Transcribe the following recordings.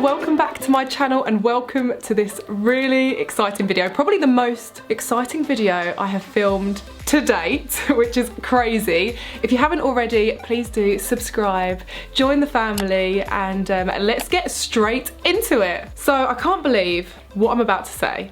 welcome back to my channel and welcome to this really exciting video. Probably the most exciting video I have filmed to date, which is crazy. If you haven't already, please do subscribe, join the family, and let's get straight into it. So I can't believe what I'm about to say.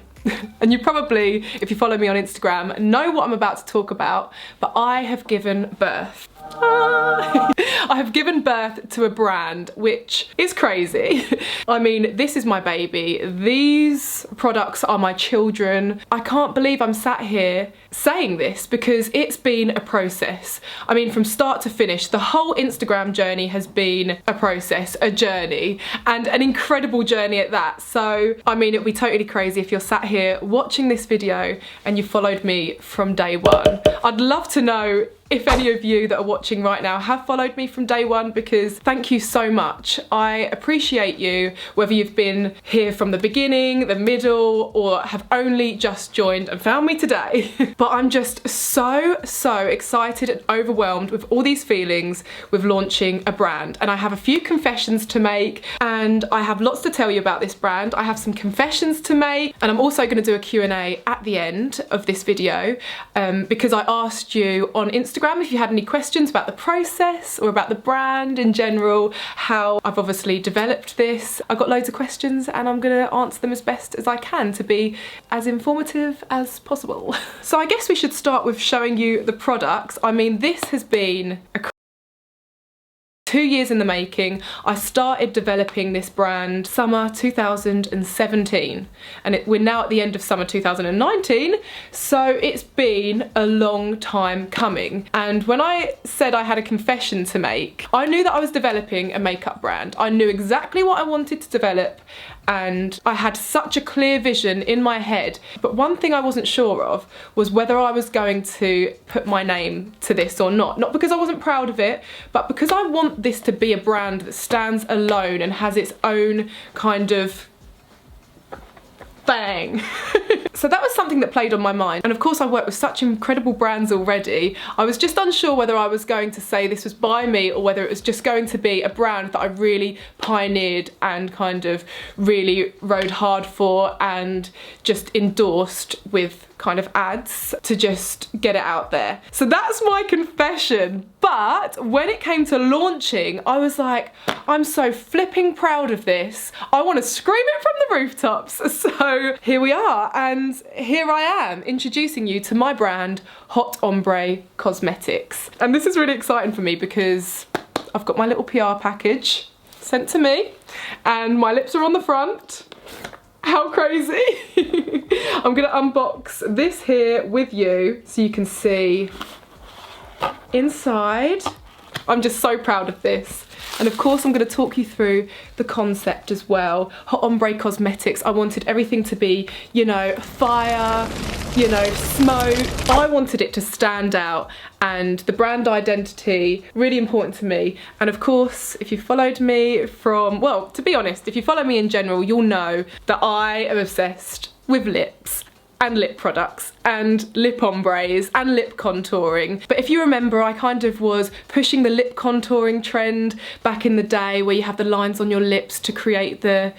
And you probably, if you follow me on Instagram, know what I'm about to talk about, but I have given birth. I have given birth to a brand, which is crazy. I mean, this is my baby. These products are my children. I can't believe I'm sat here saying this because it's been a process. I mean, from start to finish, the whole Instagram journey has been a process, a journey, and an incredible journey at that. So, I mean, it'd be totally crazy if you're sat here watching this video and you followed me from day one. I'd love to know if any of you that are watching right now have followed me from day one, because thank you so much. I appreciate you, whether you've been here from the beginning, the middle, or have only just joined and found me today. But I'm just so excited and overwhelmed with all these feelings with launching a brand. And I have a few confessions to make, and I have lots to tell you about this brand. I have some confessions to make, and I'm also gonna do a Q&A at the end of this video, because I asked you on Instagram if you had any questions about the process or about the brand in general, how I've obviously developed this. I've got loads of questions and I'm gonna answer them as best as I can to be as informative as possible. So I guess we should start with showing you the products. I mean, this has been a 2 years in the making. I started developing this brand summer 2017, and we're now at the end of summer 2019, so it's been a long time coming. And when I said I had a confession to make, I knew that I was developing a makeup brand. I knew exactly what I wanted to develop, and I had such a clear vision in my head. But one thing I wasn't sure of was whether I was going to put my name to this or not. Not because I wasn't proud of it, but because I want this to be a brand that stands alone and has its own kind of thing. So that was something that played on my mind. And of course I work with such incredible brands already. I was just unsure whether I was going to say this was by me or whether it was just going to be a brand that I really pioneered and kind of really rode hard for and just endorsed with kind of ads to just get it out there. So that's my confession. But when it came to launching, I was like, I'm so flipping proud of this. I want to scream it from the rooftops. So here we are, and here I am introducing you to my brand, Hot Ombre Cosmetics. And this is really exciting for me because I've got my little PR package sent to me and my lips are on the front. How crazy. I'm gonna unbox this here with you so you can see inside. I'm just so proud of this. And of course I'm going to talk you through the concept as well. Hot Ombre Cosmetics, I wanted everything to be, you know, fire, you know, smoke. I wanted it to stand out, and the brand identity, really important to me. And of course, if you followed me from, well, to be honest, if you follow me in general, you'll know that I am obsessed with lips and lip products and lip ombres and lip contouring. But if you remember, I kind of was pushing the lip contouring trend back in the day, where you have the lines on your lips to create the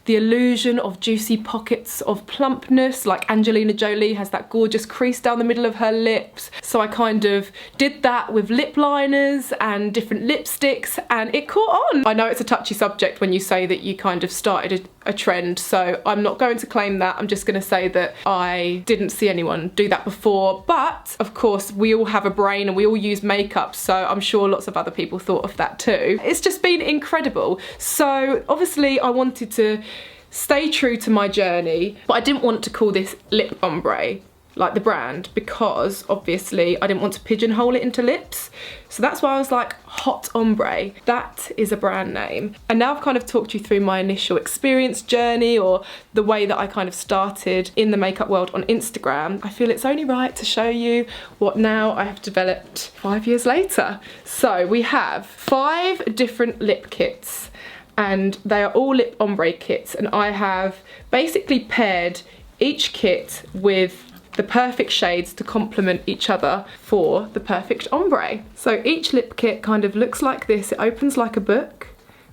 illusion of juicy pockets of plumpness, like Angelina Jolie has that gorgeous crease down the middle of her lips. So I kind of did that with lip liners and different lipsticks, and it caught on. I know it's a touchy subject when you say that you kind of started a trend, so I'm not going to claim that. I'm just going to say that I didn't see anyone do that before, but of course we all have a brain and we all use makeup, so I'm sure lots of other people thought of that too. It's just been incredible. So obviously I wanted to stay true to my journey, but I didn't want to call this lip ombre like the brand, because obviously I didn't want to pigeonhole it into lips. So that's why I was like, Hot Ombre, that is a brand name. And now I've kind of talked you through my initial experience journey, or the way that I kind of started in the makeup world on Instagram. I feel it's only right to show you what now I have developed 5 years later. So we have 5 different lip kits, and they are all lip ombre kits, and I have basically paired each kit with the perfect shades to complement each other for the perfect ombre. So each lip kit kind of looks like this. It opens like a book,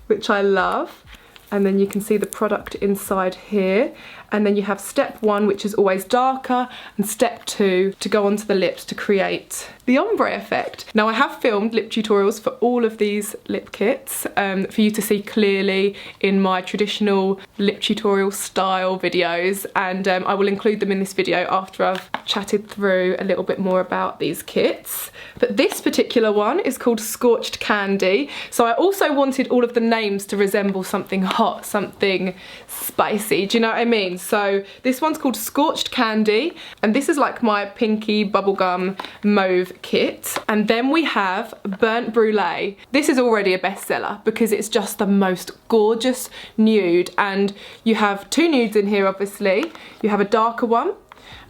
which I love. and then you can see the product inside here. And then you have step 1, which is always darker, and step 2 to go onto the lips to create the ombre effect. Now I have filmed lip tutorials for all of these lip kits for you to see clearly in my traditional lip tutorial style videos, and I will include them in this video after I've chatted through a little bit more about these kits. But this particular one is called Scorched Candy. So I also wanted all of the names to resemble something hot, something spicy, do you know what I mean? So this one's called Scorched Candy, and this is like my pinky bubblegum mauve kit. And then we have Burnt Brulee. This is already a bestseller because it's just the most gorgeous nude, and you have 2 nudes in here obviously. You have a darker one,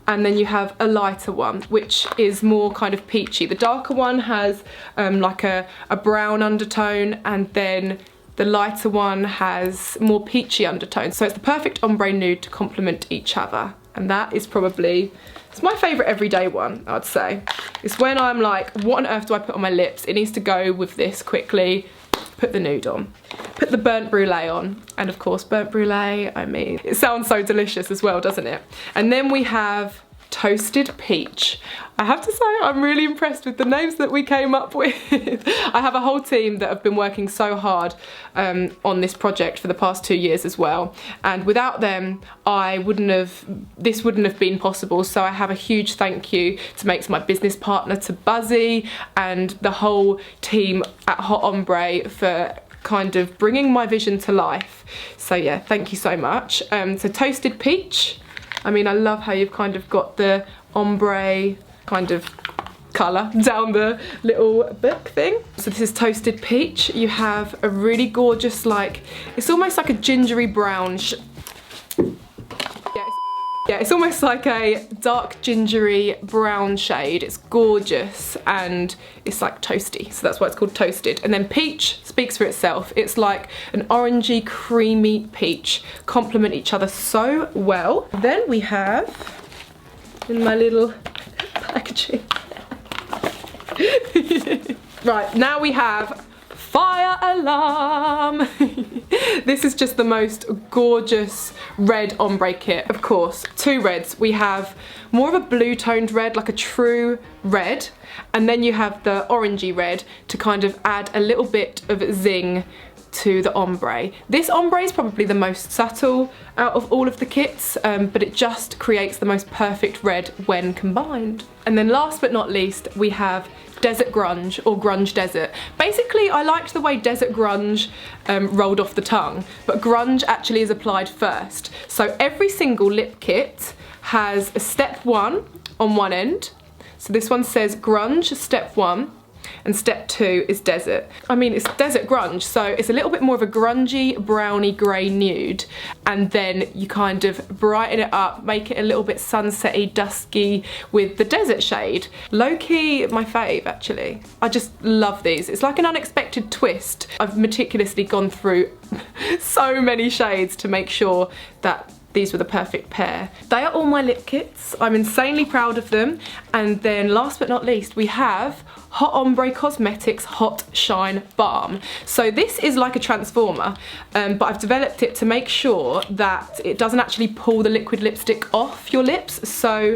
and then you have a lighter one, which is more kind of peachy. The darker one has like a brown undertone, and then the lighter one has more peachy undertones. So it's the perfect ombre nude to complement each other. And that is probably, it's my favourite everyday one, I'd say. It's when I'm like, what on earth do I put on my lips? It needs to go with this quickly. Put the nude on. Put the Burnt Brulee on. And of course, Burnt Brulee, I mean, it sounds so delicious as well, doesn't it? And then we have Toasted Peach. I have to say I'm really impressed with the names that we came up with. I have a whole team that have been working so hard on this project for the past 2 years as well, and without them this wouldn't have been possible. So I have a huge thank you to make to my business partner, to Buzzy, and the whole team at Hot Ombre for kind of bringing my vision to life. So yeah, thank you so much. So Toasted Peach, I mean, I love how you've kind of got the ombre kind of colour down the little book thing. So this is Toasted Peach. You have a really gorgeous, like, it's almost like a gingery brown yeah, it's almost like a dark gingery brown shade. It's gorgeous and it's like toasty, so that's why it's called Toasted. And then Peach speaks for itself. It's like an orangey, creamy peach. Complement each other so well. Then we have, in my little packaging, right, now we have Fire Alarm. This is just the most gorgeous red ombre kit. Of course, 2 reds. We have more of a blue toned red, like a true red, and then you have the orangey red to kind of add a little bit of zing to the ombre. This ombre is probably the most subtle out of all of the kits, but it just creates the most perfect red when combined. And then last but not least, we have Desert Grunge, or Grunge Desert. Basically, I liked the way Desert Grunge rolled off the tongue, but grunge actually is applied first. So every single lip kit has a step 1 on one end. So this one says Grunge step 1, and step 2 is Desert. I mean, it's Desert Grunge, so it's a little bit more of a grungy, browny grey nude, and then you kind of brighten it up, make it a little bit sunsetty, dusky with the desert shade. Low-key, my fave, actually. I just love these. It's like an unexpected twist. I've meticulously gone through so many shades to make sure that these were the perfect pair. They are all my lip kits. I'm insanely proud of them. And then last but not least, we have Hot Ombre Cosmetics Hot Shine Balm. So this is like a transformer, but I've developed it to make sure that it doesn't actually pull the liquid lipstick off your lips. So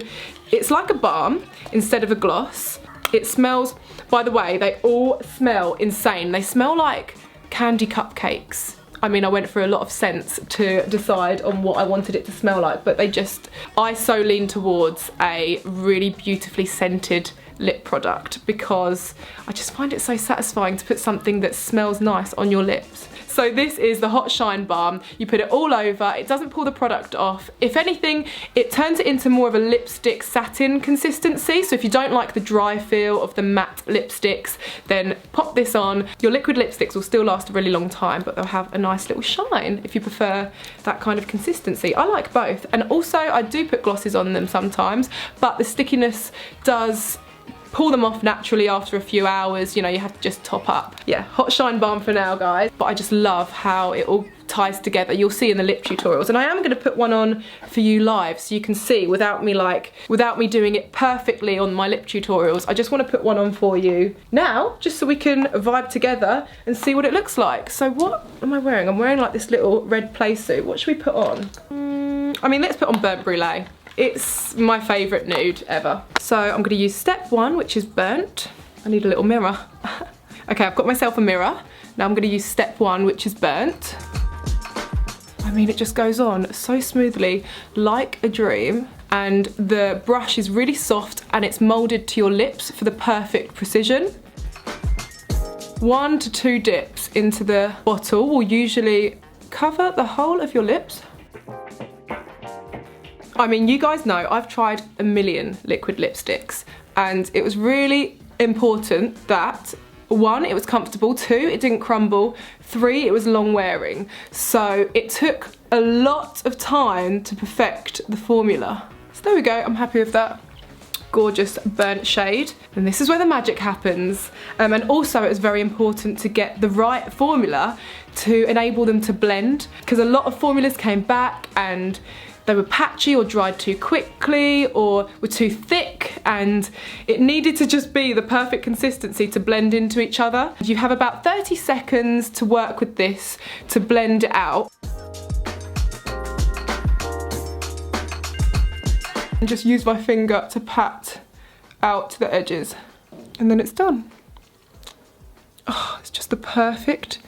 it's like a balm instead of a gloss. It smells, by the way, they all smell insane. They smell like candy cupcakes. I mean, I went through a lot of scents to decide on what I wanted it to smell like, but I so lean towards a really beautifully scented lip product because I just find it so satisfying to put something that smells nice on your lips. So this is the Hot Shine Balm. You put it all over, it doesn't pull the product off. If anything, it turns it into more of a lipstick satin consistency. So if you don't like the dry feel of the matte lipsticks, then pop this on. Your liquid lipsticks will still last a really long time, but they'll have a nice little shine if you prefer that kind of consistency. I like both. And also I do put glosses on them sometimes, but the stickiness does pull them off naturally after a few hours. You know, you have to just top up. Yeah, hot shine balm for now, guys. But I just love how it all ties together. You'll see in the lip tutorials, and I am going to put one on for you live so you can see without me doing it perfectly on my lip tutorials. I just want to put one on for you now, just so we can vibe together and see what it looks like. So what am I wearing? I'm wearing like this little red play suit. What should we put on? I mean, let's put on Burnt Brulee. It's my favourite nude ever. So I'm going to use step 1, which is burnt. I need a little mirror. Okay, I've got myself a mirror. Now I'm going to use step 1, which is burnt. I mean, it just goes on so smoothly, like a dream. And the brush is really soft and it's moulded to your lips for the perfect precision. 1 to 2 dips into the bottle will usually cover the whole of your lips. I mean, you guys know I've tried a million liquid lipsticks, and it was really important that 1, it was comfortable, 2, it didn't crumble, 3, it was long wearing. So it took a lot of time to perfect the formula. So there we go, I'm happy with that. Gorgeous burnt shade. And this is where the magic happens. And also it's very important to get the right formula to enable them to blend, because a lot of formulas came back and they were patchy or dried too quickly or were too thick, and it needed to just be the perfect consistency to blend into each other. You have about 30 seconds to work with this to blend it out. And just use my finger to pat out to the edges, and then it's done. Oh, it's just the perfect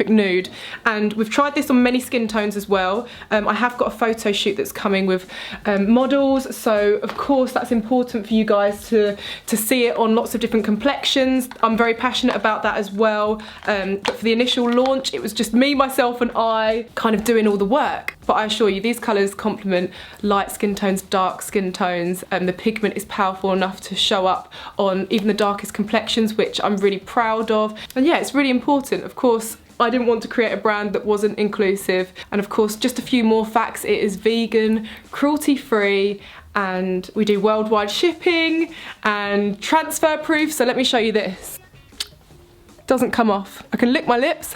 nude. And we've tried this on many skin tones as well. I have got a photo shoot that's coming with models, so of course that's important for you guys to see it on lots of different complexions. I'm very passionate about that as well, but for the initial launch it was just me, myself and I kind of doing all the work. But I assure you, these colours complement light skin tones, dark skin tones, and the pigment is powerful enough to show up on even the darkest complexions, which I'm really proud of. And yeah, it's really important. Of course, I didn't want to create a brand that wasn't inclusive. And of course, just a few more facts: it is vegan, cruelty-free, and we do worldwide shipping and transfer proof. So let me show you this. It doesn't come off. I can lick my lips.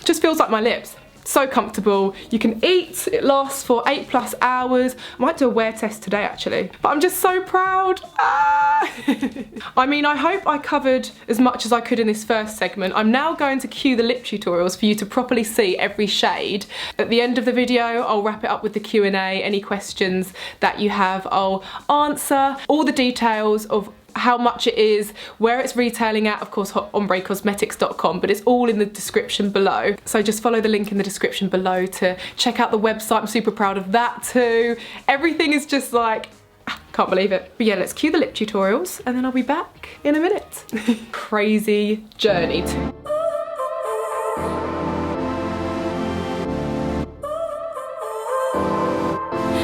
Just feels like my lips. So comfortable. You can eat. It lasts for 8+ hours. I might do a wear test today actually, but I'm just so proud. I mean, I hope I covered as much as I could in this first segment. I'm now going to cue the lip tutorials for you to properly see every shade. At the end of the video, I'll wrap it up with the Q&A. Any questions that you have, I'll answer. All the details of how much it is, where it's retailing at, of course ombrecosmetics.com, but it's all in the description below. So just follow the link in the description below to check out the website. I'm super proud of that too. Everything is just like, can't believe it. But yeah, let's cue the lip tutorials and then I'll be back in a minute. Crazy journey.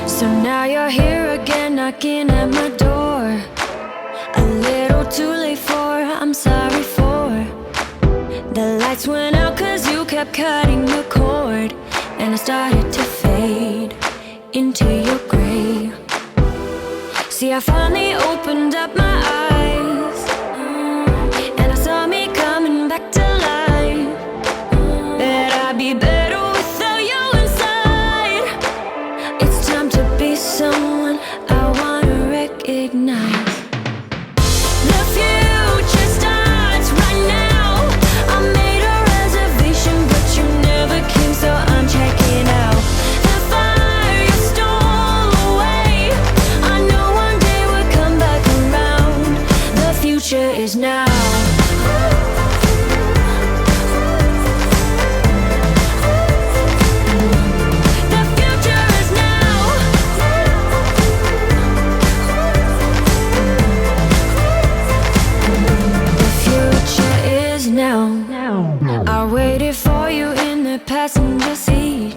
So now you're here again, knocking at my door. A little too late for, I'm sorry for. The lights went out cause you kept cutting the cord, and I started to fade into your grey. See, I finally opened up my eyes, and I saw me coming back to life. That I'd be better without you inside. It's time to be someone I wanna recognize. Is now. The future is now. The future is now. I waited for you in the passenger seat.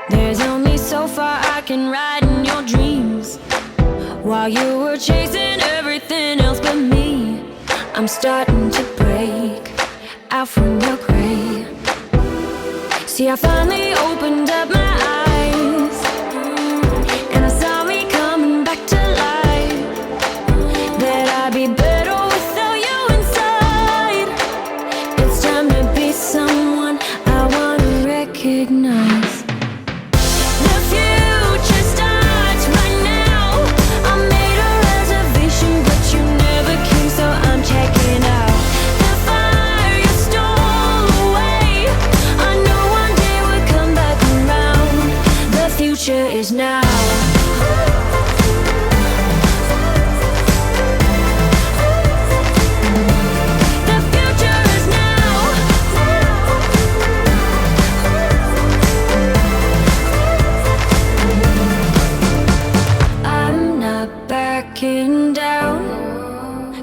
There's only so far I can ride in your dreams, while you were chasing everything else but me. I'm starting to break out from your grey. See, I finally opened up my eyes, and I saw me coming back to life.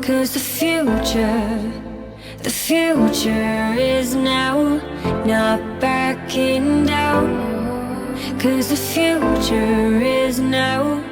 'Cause the future is now, not backing down. 'Cause the future is now.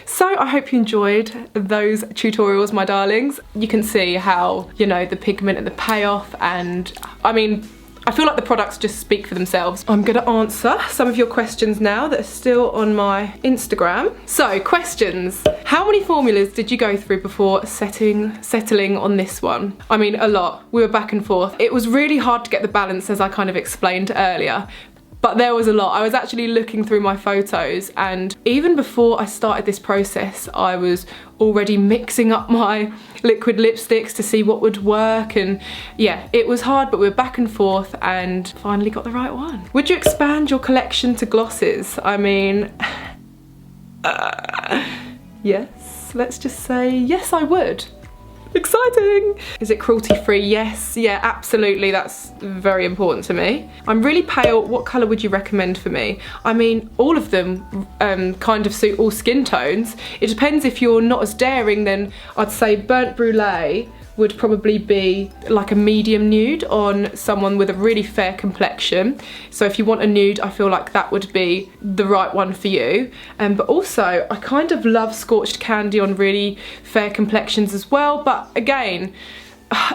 So I hope you enjoyed those tutorials, my darlings. You can see how, you know, the pigment and the payoff, and I mean, I feel like the products just speak for themselves. I'm gonna answer some of your questions now that are still on my Instagram. So, questions. How many formulas did you go through before settling on this one? I mean, a lot. We were back and forth. It was really hard to get the balance, as I kind of explained earlier. But there was a lot. I was actually looking through my photos, and even before I started this process, I was already mixing up my liquid lipsticks to see what would work, and yeah, it was hard, but we were back and forth and finally got the right one. Would you expand your collection to glosses? I mean, yes, let's just say yes, I would. Exciting! Is it cruelty free? Yes, yeah, absolutely, that's very important to me. I'm really pale. What colour would you recommend for me? I mean, all of them kind of suit all skin tones. It depends. If you're not as daring, then I'd say burnt brulee would probably be like a medium nude on someone with a really fair complexion. So if you want a nude, I feel like that would be the right one for you. But also, I kind of love scorched candy on really fair complexions as well. But again,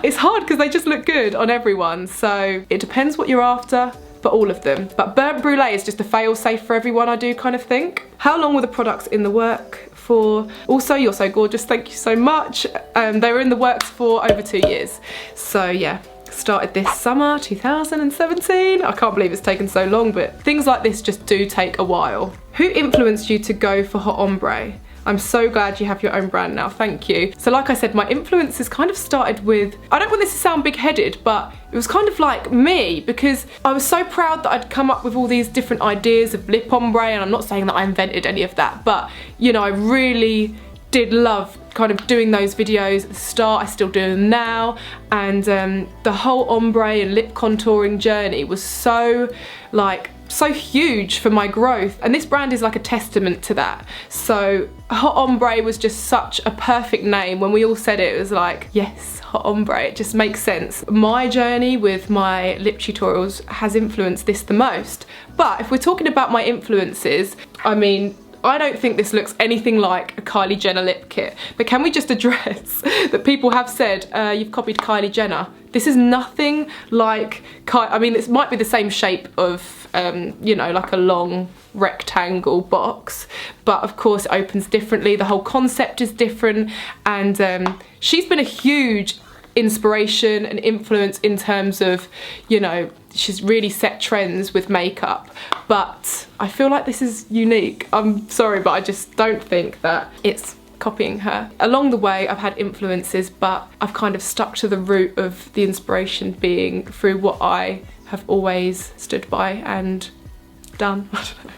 it's hard because they just look good on everyone. So it depends what you're after, but all of them. But burnt brulee is just a fail-safe for everyone, I do kind of think. How long were the products in the work for? Also, you're so gorgeous, thank you so much. They were in the works for over 2 years. So yeah, started this summer 2017. I can't believe it's taken so long, but things like this just do take a while. Who influenced you to go for hot ombre? I'm so glad you have your own brand now, thank you. So like I said, my influences kind of started with, I don't want this to sound big-headed, but it was kind of like me, because I was so proud that I'd come up with all these different ideas of lip ombre, and I'm not saying that I invented any of that, but you know, I really did love kind of doing those videos at the start. I still do them now, and the whole ombre and lip contouring journey was so huge for my growth, and this brand is like a testament to that. So hot ombre was just such a perfect name. When we all said it, it was like, yes, hot ombre, it just makes sense. My journey with my lip tutorials has influenced this the most. But if we're talking about my influences, I mean, I don't think this looks anything like a Kylie Jenner lip kit, but can we just address that people have said, you've copied Kylie Jenner? This is nothing like I mean, this might be the same shape of, you know, like a long rectangle box, but of course it opens differently. The whole concept is different, and she's been a huge inspiration and influence in terms of, you know, she's really set trends with makeup, but I feel like this is unique. I'm sorry, but I just don't think that it's copying her. Along the way, I've had influences, but I've kind of stuck to the root of the inspiration being through what I have always stood by and done. I don't know.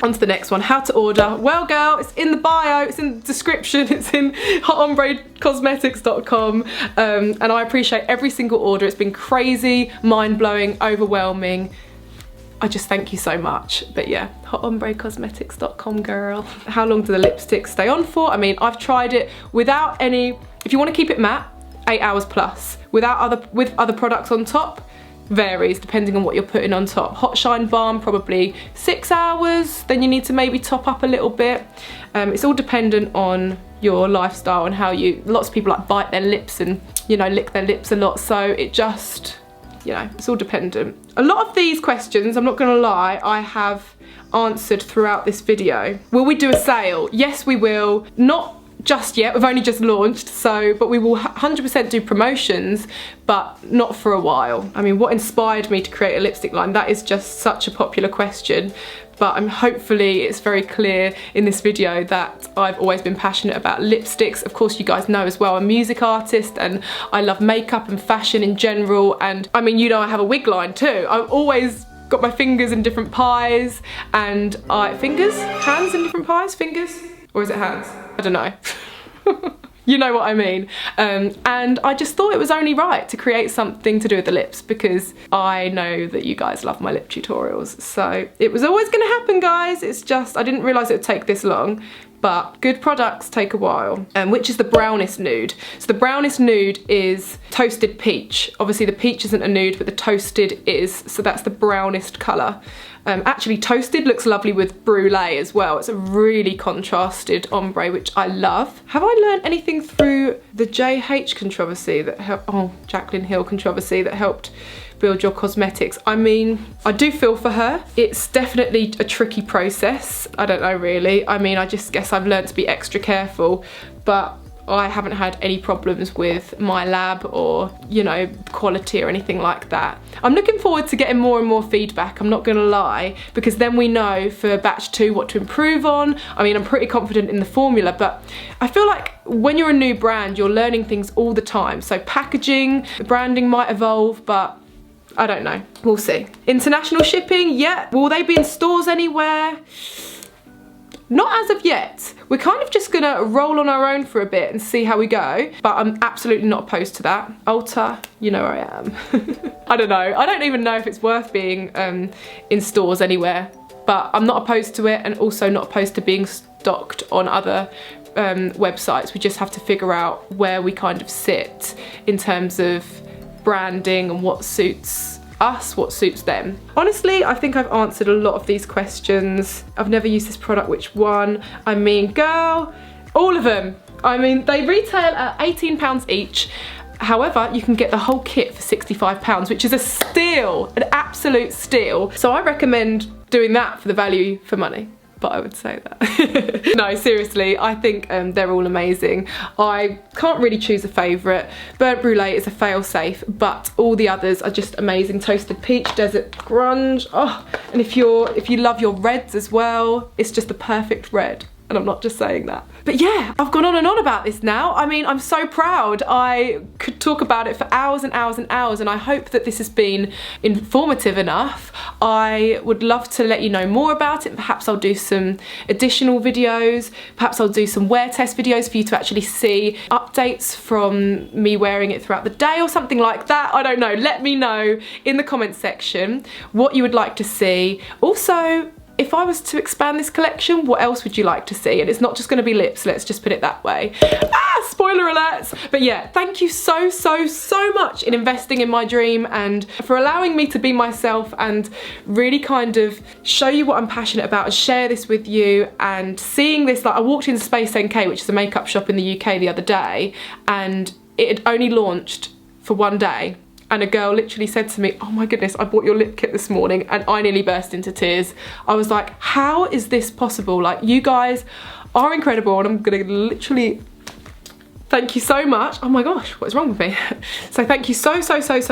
On to the next one. How to order. Well, girl, it's in the bio, it's in the description, it's in hotombrecosmetics.com, and I appreciate every single order. It's been crazy, mind-blowing, overwhelming. I just thank you so much. But yeah, hotombrecosmetics.com, girl. How long do the lipsticks stay on for? I mean, I've tried it without any, if you want to keep it matte, 8 hours plus. With other products on top, varies depending on what you're putting on top. Hot Shine Balm, probably 6 hours, then you need to maybe top up a little bit. It's all dependent on your lifestyle and how lots of people like bite their lips and, you know, lick their lips a lot, so it just, you know, it's all dependent. A lot of these questions, I'm not gonna lie, I have answered throughout this video. Will we do a sale? Yes, we will. Not just yet, we've only just launched, so, but we will 100% do promotions, but not for a while. I mean, what inspired me to create a lipstick line? That is just such a popular question, but hopefully it's very clear in this video that I've always been passionate about lipsticks. Of course, you guys know as well, I'm a music artist and I love makeup and fashion in general, and I mean, you know, I have a wig line too. I've always got my fingers in different pies, and hands in different pies, fingers? Or is it hands? I don't know. You know what I mean. And I just thought it was only right to create something to do with the lips, because I know that you guys love my lip tutorials. So it was always gonna happen, guys. It's just, I didn't realise it would take this long, but good products take a while. Which is the brownest nude. So the brownest nude is toasted peach. Obviously the peach isn't a nude, but the toasted is, so that's the brownest colour. Actually, toasted looks lovely with brulee as well. It's a really contrasted ombre, which I love. Have I learned anything through the JH controversy that helped, Jaclyn Hill controversy that helped build your cosmetics? I mean, I do feel for her. It's definitely a tricky process. I don't know really. I mean, I just guess I've learned to be extra careful, but I haven't had any problems with my lab or, you know, quality or anything like that. I'm looking forward to getting more and more feedback, I'm not gonna lie, because then we know for batch 2 what to improve on. I mean, I'm pretty confident in the formula, but I feel like when you're a new brand, you're learning things all the time. So packaging, branding might evolve, but I don't know, we'll see. International shipping, yeah. Will they be in stores anywhere? Not as of yet. We're kind of just gonna roll on our own for a bit and see how we go, but I'm absolutely not opposed to that. Ulta, you know where I am. I don't know. I don't even know if it's worth being in stores anywhere, but I'm not opposed to it, and also not opposed to being stocked on other websites. We just have to figure out where we kind of sit in terms of branding and what suits us, what suits them. Honestly, I think I've answered a lot of these questions. I've never used this product, which one? I mean, girl, all of them. I mean, they retail at £18 each. However, you can get the whole kit for £65, which is a steal, an absolute steal. So I recommend doing that for the value for money. But I would say that. No, seriously, I think they're all amazing. I can't really choose a favourite. Burnt Brulee is a fail-safe, but all the others are just amazing. Toasted Peach, Desert Grunge, oh, and if you love your reds as well, it's just the perfect red. And I'm not just saying that. But yeah, I've gone on and on about this now. I mean, I'm so proud. I could talk about it for hours and hours and hours, and I hope that this has been informative enough. I would love to let you know more about it. Perhaps I'll do some additional videos. Perhaps I'll do some wear test videos for you to actually see updates from me wearing it throughout the day or something like that. I don't know. Let me know in the comments section what you would like to see. Also, if I was to expand this collection, what else would you like to see? And it's not just going to be lips, let's just put it that way. Spoiler alerts! But yeah, thank you so much in investing in my dream and for allowing me to be myself and really kind of show you what I'm passionate about and share this with you. And seeing this, like, I walked into Space NK, which is a makeup shop in the UK, the other day, and it had only launched for one day. And a girl literally said to me, oh my goodness, I bought your lip kit this morning, and I nearly burst into tears. I was like, how is this possible? Like, you guys are incredible, and I'm gonna literally thank you so much. Oh my gosh, what is wrong with me? So thank you so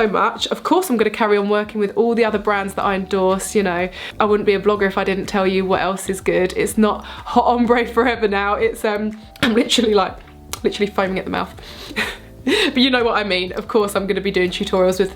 much. Of course, I'm gonna carry on working with all the other brands that I endorse. You know, I wouldn't be a blogger if I didn't tell you what else is good. It's not hot ombre forever now. It's I'm literally foaming at the mouth. But you know what I mean. Of course, I'm going to be doing tutorials with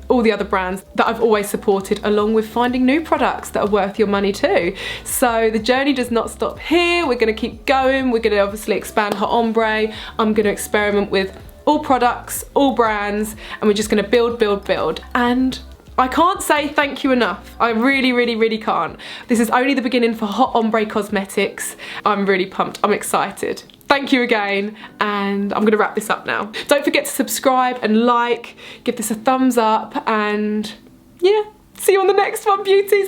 all the other brands that I've always supported, along with finding new products that are worth your money too. So the journey does not stop here. We're going to keep going. We're going to obviously expand hot ombre. I'm going to experiment with all products, all brands, and we're just going to build. And I can't say thank you enough. I really can't. This is only the beginning for hot ombre cosmetics. I'm really pumped. I'm excited. Thank you again, and I'm gonna wrap this up now. Don't forget to subscribe and like, give this a thumbs up, and yeah, see you on the next one, beauties.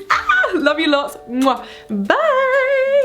Love you lots. Mwah. Bye.